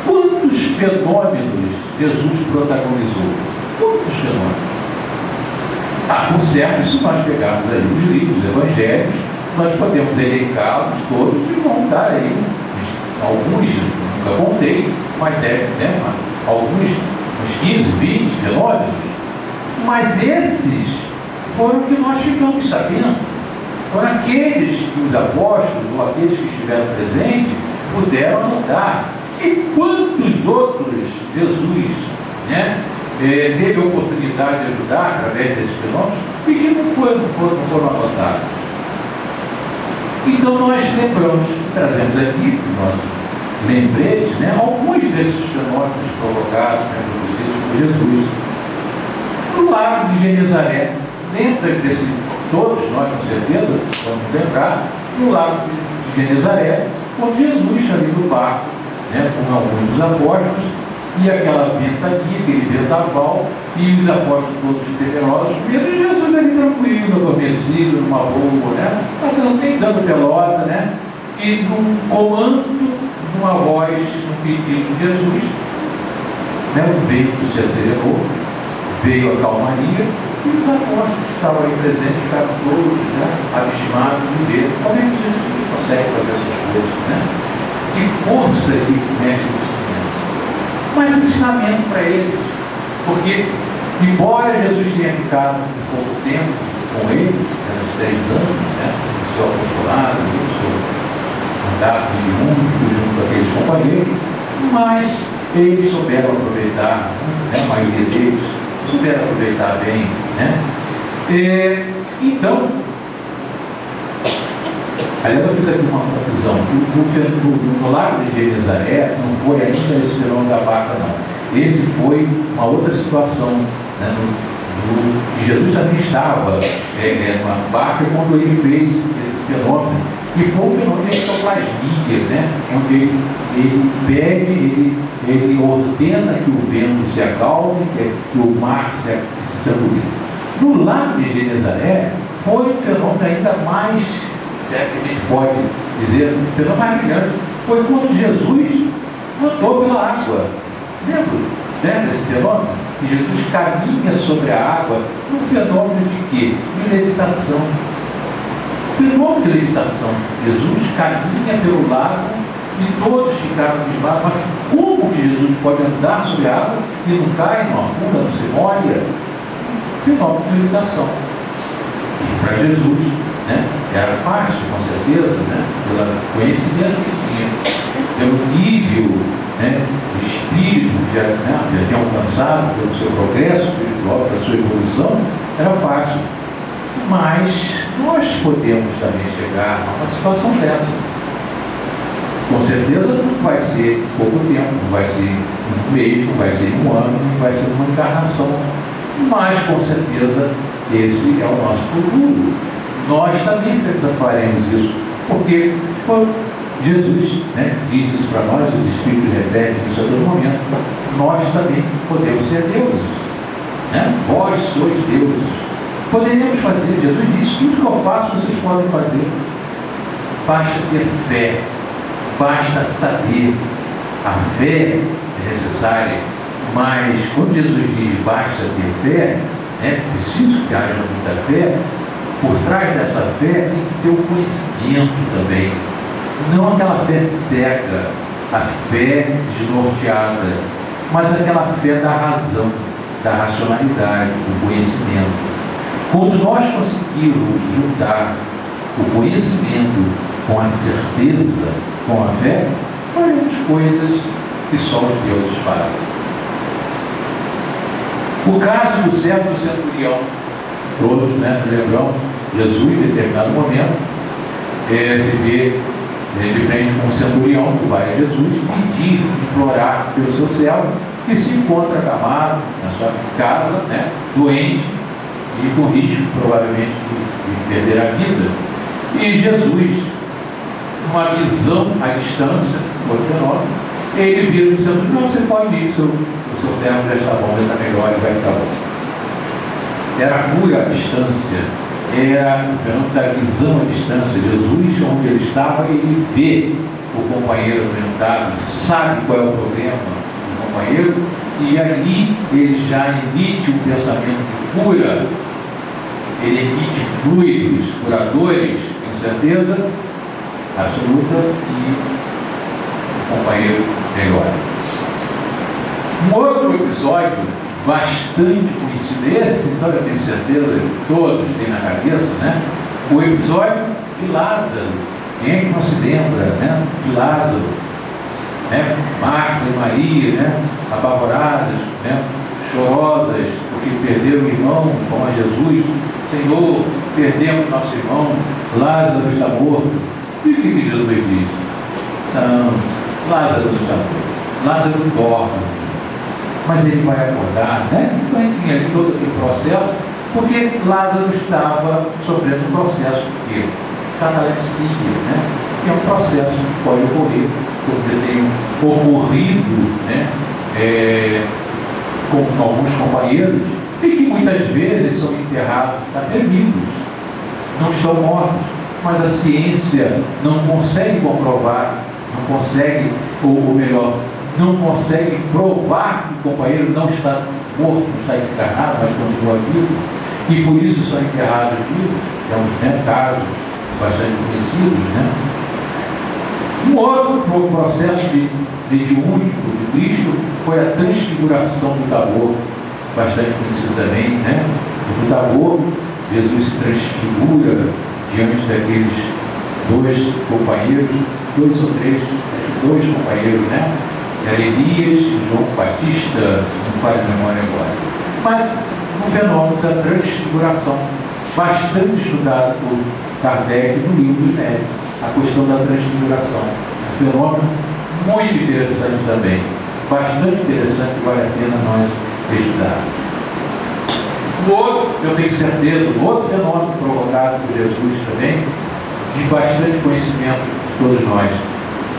Speaker 3: quantos fenômenos Jesus protagonizou? Quantos fenômenos? Por certo, se nós pegarmos aí os livros, os evangelhos, nós podemos elencá-los todos e montar aí alguns, nunca contei, mas deve, né, alguns, uns 15, 20 fenômenos. Mas esses foram que nós ficamos sabendo. Foram aqueles que os apóstolos, ou aqueles que estiveram presentes, puderam anotar. E quantos outros Jesus, né, teve a oportunidade de ajudar através desses fenômenos e que não foram anotados. Então nós lembramos, trazemos aqui nossos lembretes, né, alguns desses fenômenos provocados, né, produzidos por Jesus. No lago de Genezaré, dentro desse, todos nós com certeza vamos lembrar, no lago de Genezaré, onde Jesus está ali no barco, né, com alguns dos apóstolos, e aquela ventania, aquele vendaval, e os apóstolos todos temerosos, e Jesus ali tranquilo, adormecido, numa boa, né? Não tem dando pelota, né? E num comando, numa voz, num pedido de Jesus, né? O vento se acelerou, veio a calmaria, e os apóstolos que estavam ali presentes ficaram todos, né, abismados de ver como é que Jesus consegue fazer essas coisas, né? Que força ele mexe nos instrumentos. Mas ensinamento para eles, porque embora Jesus tenha ficado um pouco tempo com eles, uns 3 anos, né, no seu apostolado, no seu mandato de junto com aqueles companheiros, mas eles souberam aproveitar, né, a maioria deles souberam aproveitar bem, né? Então, aliás, eu fiz aqui uma conclusão. No lago de Genezaré não foi ainda esse fenômeno da barca, não. Esse foi uma outra situação, né, Jesus também estava na barca quando ele fez esse fenômeno. E foi um fenômeno de ectoplasmia, né? Onde ele pede, ele ordena que o vento se acalme, que o mar se tranquilize. No lago de Genezaré foi um fenômeno ainda mais, se é que a gente pode dizer, um fenômeno mais brilhante. Foi quando Jesus andou pela água. Lembra esse fenômeno? Que Jesus caminha sobre a água, um fenômeno de quê? De levitação. Fenômeno de levitação. Jesus caminha pelo lago e todos ficaram abismados. Mas como que Jesus pode andar sobre a água e não cai, não afunda, não se molha? Fenômeno de levitação. E para Jesus, né, era fácil, com certeza, né, pelo conhecimento que tinha, pelo nível, né, de espírito que já tinha alcançado, pelo seu progresso espiritual, pela sua evolução, era fácil. Mas nós podemos também chegar a uma situação dessa. Com certeza não vai ser pouco tempo, não vai ser um mês, não vai ser um ano, não vai ser uma encarnação. Mas com certeza esse é o nosso futuro. Nós também faremos isso, porque Jesus, né, diz isso para nós, os Espíritos repetem isso a todo momento. Nós também podemos ser deuses, né? Vós sois deuses. Poderíamos fazer, Jesus disse, tudo que eu faço vocês podem fazer. Basta ter fé, basta saber. A fé é necessária, mas quando Jesus diz basta ter fé, é preciso que haja muita fé. Por trás dessa fé tem que ter o conhecimento também, não aquela fé cega, a fé desnorteada, mas aquela fé da razão, da racionalidade, do conhecimento. Quando nós conseguirmos juntar o conhecimento com a certeza, com a fé, faremos coisas que só os deuses fazem. O caso do servo centurião, todos, né, lembramos, Jesus, em determinado momento, se vê de frente com um centurião que vai a Jesus pedir, implorar pelo seu servo, que se encontra acamado na sua casa, né, doente, e com risco, provavelmente, de perder a vida. E Jesus, uma visão à distância, foi fenômeno, ele vira o centurião, não, você pode ir, o seu servo já está bom, já está melhor, ele vai ficar bom. Era a cura à distância, era o fenômeno da visão à distância. Jesus, onde ele estava, ele vê o companheiro apresentado, sabe qual é o problema do companheiro, e ali ele já emite um pensamento de cura, ele emite fluidos curadores, com certeza absoluta, e o companheiro melhora. Um outro episódio bastante conhecido, esse, então eu tenho certeza que todos têm na cabeça, né? O episódio de Lázaro. Quem é que não se lembra, né, de Lázaro? Né? Marta e Maria, né, apavoradas, né, chorosas, porque perderam o irmão, vão a Jesus: Senhor, perdemos nosso irmão, Lázaro está morto. E o que Jesus disse? Não, Lázaro está morto, Lázaro dorme. mas ele vai acordar, né? Então ele tinha todo aquele processo, porque Lázaro estava sofrendo um processo de catalepsia, né? Que é um processo que pode ocorrer, porque tem ocorrido, né? Com alguns companheiros, e que muitas vezes são enterrados até vivos, não estão mortos, mas a ciência não consegue comprovar, não consegue, ou melhor, não consegue provar que o companheiro não está morto, não está encarnado, mas continua vivo, e por isso são enterrados vivos. Temos casos bastante conhecidos, né? Um outro processo mediúnico de Cristo foi a transfiguração do Tabor, bastante conhecido também, né? No Tabor, Jesus se transfigura diante daqueles dois companheiros, dois ou três, dois companheiros, né? Era Elias e João Batista, não faz memória agora. Mas o fenômeno da transfiguração, bastante estudado por Kardec no livro dos Médiuns, a questão da transfiguração. Um fenômeno muito interessante também, bastante interessante, vale a pena nós estudarmos. O outro, eu tenho certeza, o outro fenômeno provocado por Jesus também, de bastante conhecimento de todos nós.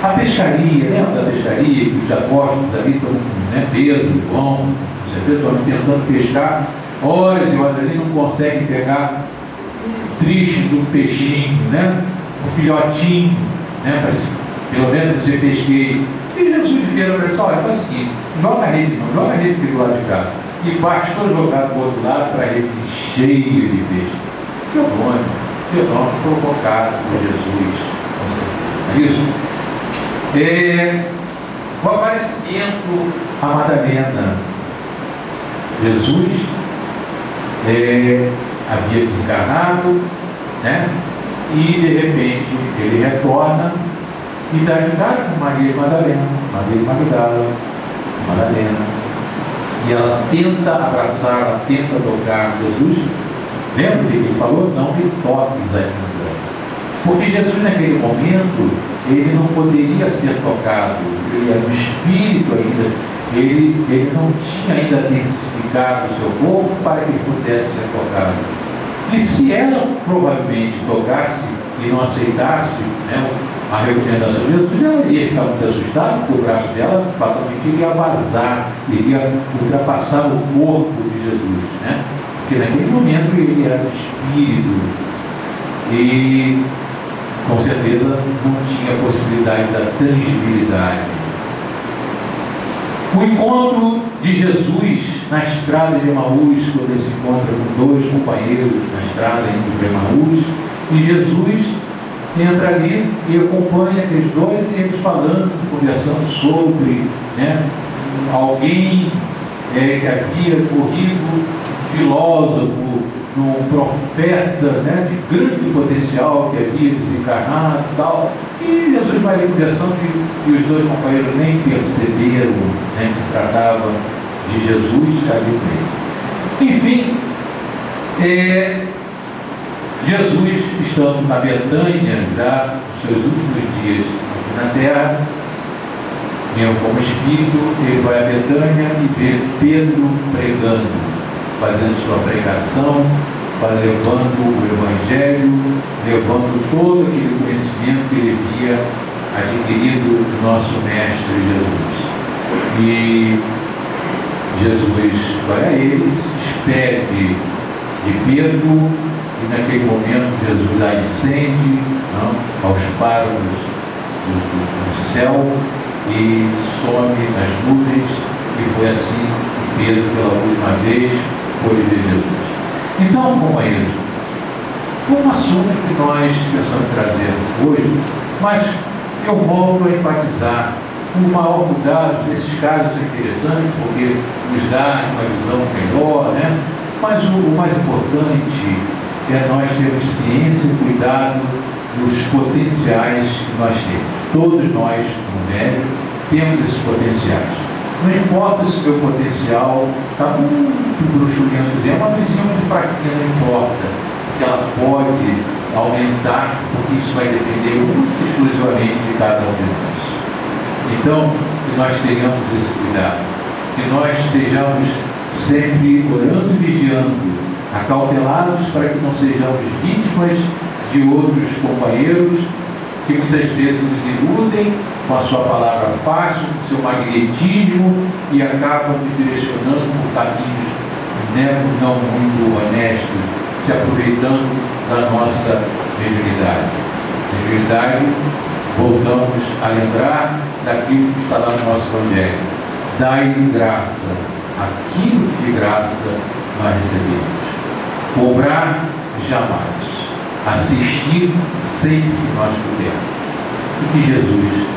Speaker 3: A pescaria, lembra da pescaria que os apóstolos ali estão, né, Pedro, João, estão tentando pescar, horas e horas ali não conseguem pegar um tricho do peixinho, né? Um filhotinho, né? Para, pelo menos ser pesqueiro. E Jesus vira para eles: olha, faz o seguinte, joga a rede, não joga a rede do lado de cá. E bastou jogar do outro lado para a rede cheia de peixe. Fenômeno provocado por Jesus. É isso? O aparecimento a Madalena. Jesus havia desencarnado, né? E de repente ele retorna e dá idade com Maria Madalena, e ela tenta abraçar, ela tenta tocar Jesus. Lembra que ele falou? Não me toques ainda. Porque Jesus naquele momento, ele não poderia ser tocado, ele era um espírito ainda, ele não tinha ainda densificado o seu corpo para que ele pudesse ser tocado. E se ela provavelmente tocasse e não aceitasse, né, a recomendação de Jesus, ela iria ficar muito assustada, porque o braço dela fatalmente iria vazar, iria ultrapassar o corpo de Jesus, né? Porque naquele momento ele era espírito e com certeza não tinha possibilidade da tangibilidade. O encontro de Jesus na estrada de Emaús, quando ele se encontra com dois companheiros na estrada indo para Emaús, e Jesus entra ali e acompanha aqueles dois, e eles falando, conversando sobre, né, alguém que havia corrido, filósofo, um profeta, né, de grande potencial, que havia desencarnado e tal. E Jesus vai ali conversando e os dois companheiros nem perceberam, né, que se tratava de Jesus ali com ele. Enfim, Jesus, estando na Betânia, já nos seus últimos dias aqui na terra, mesmo como espírito, ele vai a Betânia e vê Pedro pregando, fazendo sua pregação, levando o Evangelho, levando todo aquele conhecimento que ele havia adquirido do nosso Mestre Jesus. E Jesus vai a eles, despede de Pedro, e naquele momento Jesus ascende aos páraros do céu e some nas nuvens, e foi assim que Pedro, pela última vez, foi ver Jesus. Então, companheiros, um assunto que nós pensamos trazer hoje, mas eu volto a enfatizar o maior cuidado. Esses casos são interessantes porque nos dá uma visão melhor, né? Mas o mais importante é nós termos ciência e cuidado dos potenciais que nós temos. Todos nós, no médico, temos esses potenciais. Não importa se o meu potencial está muito bruxuleando, é uma vizinha muito fraquinha, não importa, que ela pode aumentar, porque isso vai depender muito exclusivamente de cada um de nós. Então, que nós tenhamos esse cuidado. que nós estejamos sempre orando e vigiando, acautelados para que não sejamos vítimas de outros companheiros que muitas vezes nos iludem com a sua palavra fácil, com o seu magnetismo e acabam nos direcionando por caminhos não muito honestos, se aproveitando da nossa debilidade. Debilidade, voltamos a lembrar daquilo que está lá no nosso Evangelho. Dai de graça aquilo que de graça nós recebemos. Cobrar jamais. Assistir sempre que nós pudermos. E que Jesus